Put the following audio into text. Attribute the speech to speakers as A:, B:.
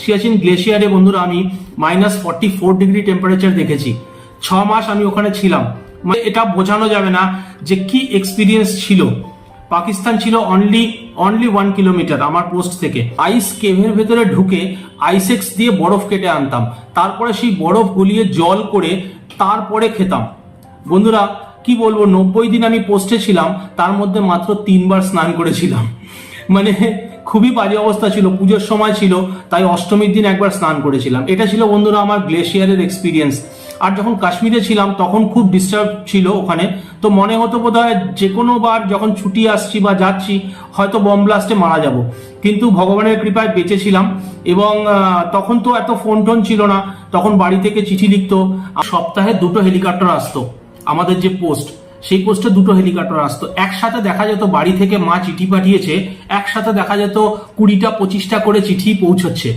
A: সিয়াচিন গ্লেশিয়ারে বন্ধুরা আমি -44 degree temperature দেখেছি। 6 মাস আমি ওখানে ছিলাম। মানে এটা বোঝানো যাবে না যে কি এক্সপিরিয়েন্স ছিল। পাকিস্তান ছিল অনলি 1 কিলোমিটার আমার পোস্ট থেকে। আইস কেভের ভেতরে ঢুকে আইসেক্স দিয়ে বরফ কেটে আনতাম, তারপরে সেই বরফ গলিয়ে জল করে তারপরে খেতাম। বন্ধুরা কি বলবো, 90 দিন আমি পোস্টে ছিলাম, তার মধ্যে মাত্র 3 বার স্নান করেছিলাম। মানে খুবই বাজে অবস্থা ছিল, পুজোর সময় ছিল, তাই অষ্টমীর দিন একবার স্নান করেছিলাম। এটা ছিল বন্ধুরা আমার গ্লেশিয়ারের এক্সপিরিয়েন্স। আর যখন কাশ্মীরে ছিলাম তখন খুব ডিস্টার্ব ছিল ওখানে, তো মনে হতো বোধহয় যে কোনো বার যখন ছুটি আসছি বা যাচ্ছি হয়তো বম ব্লাস্টে মারা যাব, কিন্তু ভগবানের কৃপায় বেঁচেছিলাম। এবং তখন তো এত ফোন টোন ছিল না, তখন বাড়ি থেকে চিঠি লিখতো। সপ্তাহে 2টো হেলিকপ্টার আসতো আমাদের যে পোস্ট, সেই পোস্টে 2টো হেলিকপ্টার আসতো। একসাথে দেখা যেত বাড়ি থেকে মা চিঠি পাঠিয়েছে, একসাথে দেখা যেত 20টা 25টা করে চিঠি পৌঁছচ্ছে।